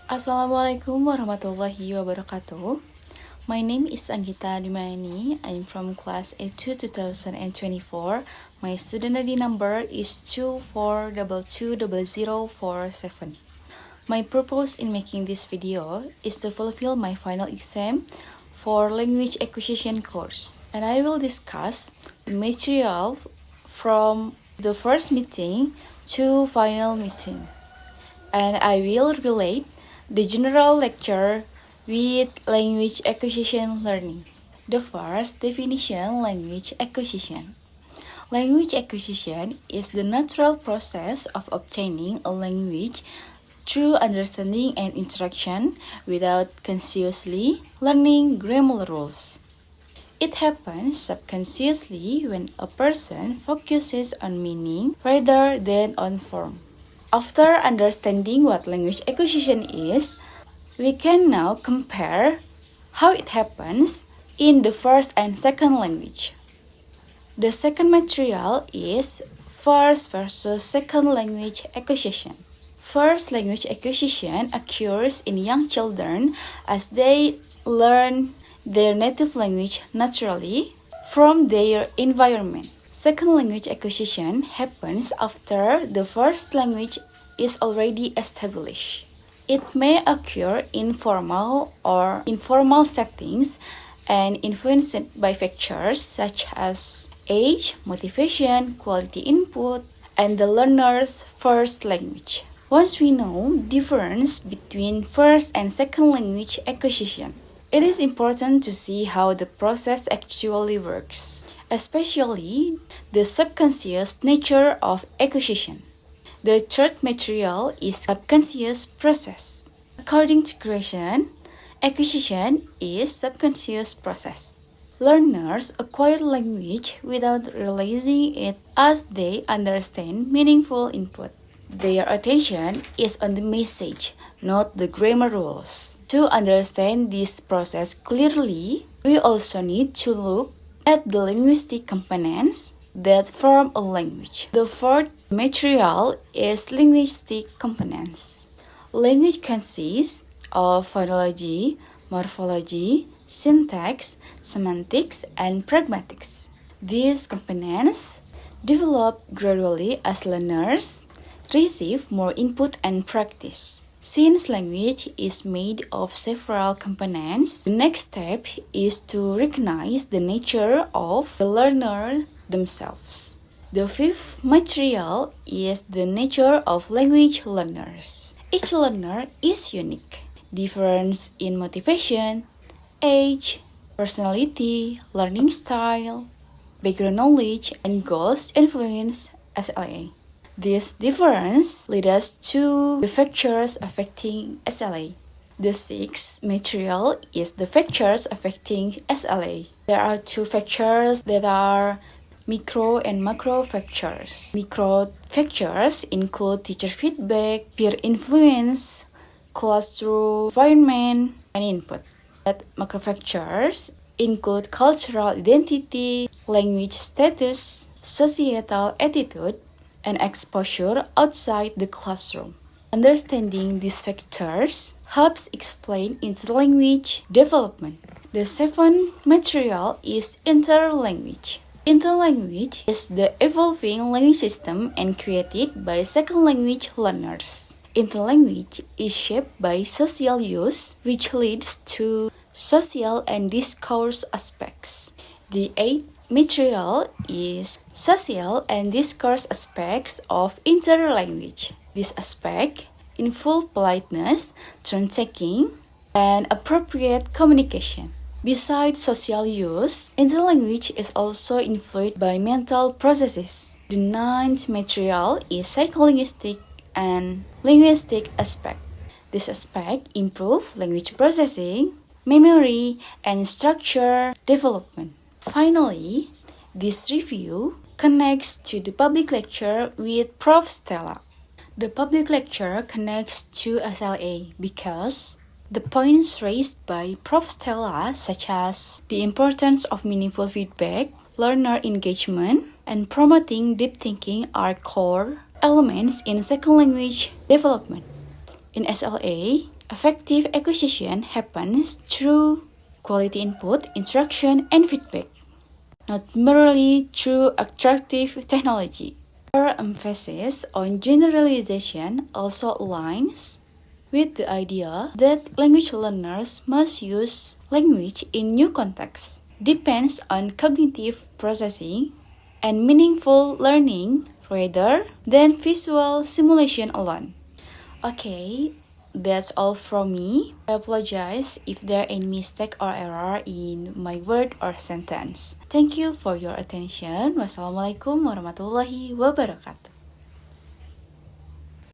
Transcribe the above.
Assalamualaikum warahmatullahi wabarakatuh. My name is Anggita Dimayani. I'm from class A2 2024. My student ID number is 24220047. My purpose in making this video is to fulfill my final exam for language acquisition course. And I will discuss the material from the first meeting to final meeting. And I will relate the general lecture with language acquisition learning. The first definition, language acquisition. Language acquisition is the natural process of obtaining a language through understanding and interaction without consciously learning grammar rules. It happens subconsciously when a person focuses on meaning rather than on form. After understanding what language acquisition is, we can now compare how it happens in the first and second language. The second material is first versus second language acquisition. First language acquisition occurs in young children as they learn their native language naturally from their environment. Second language acquisition happens after the first language is already established. It may occur in formal or informal settings and influenced by factors such as age, motivation, quality input, and the learner's first language. Once we know difference between first and second language acquisition, it is important to see how the process actually works, especially the subconscious nature of acquisition. The third material is subconscious process. According to Gratian, acquisition is subconscious process. Learners acquire language without realizing it as they understand meaningful input. Their attention is on the message, not the grammar rules. To understand this process clearly, we also need to look at the linguistic components that form a language. The fourth material is linguistic components. Language consists of phonology, morphology, syntax, semantics, and pragmatics. These components develop gradually as learners receive more input and practice. Since language is made of several components, the next step is to recognize the nature of the learner themselves. The fifth material is the nature of language learners. Each learner is unique. Difference in motivation, age, personality, learning style, background knowledge, and goals influence SLA. This difference leads us to the factors affecting SLA. The sixth material is the factors affecting SLA. There are two factors that are micro and macro factors. Micro factors include teacher feedback, peer influence, classroom environment, and input. But macro factors include cultural identity, language status, societal attitude, and exposure outside the classroom. Understanding these factors helps explain interlanguage development. The seventh material is interlanguage. Interlanguage is the evolving language system and created by second language learners. Interlanguage is shaped by social use, which leads to social and discourse aspects. The eighth material is social and discourse aspects of interlanguage. This aspect involve politeness, turn-taking, and appropriate communication. Besides social use, interlanguage is also influenced by mental processes. The ninth material is psycholinguistic and linguistic aspect. This aspect improves language processing, memory, and structure development. Finally, this review connects to the public lecture with Prof. Stella. The public lecture connects to SLA because the points raised by Prof. Stella, such as the importance of meaningful feedback, learner engagement, and promoting deep thinking are core elements in second language development. In SLA, Effective acquisition happens through quality input, instruction, and feedback, not merely through attractive technology. Our emphasis on generalization also aligns with the idea that language learners must use language in new contexts, depends on cognitive processing and meaningful learning rather than visual simulation alone. Okay, that's all from me. I apologize if there are any mistake or error in my word or sentence. Thank you for your attention. Wassalamualaikum warahmatullahi wabarakatuh.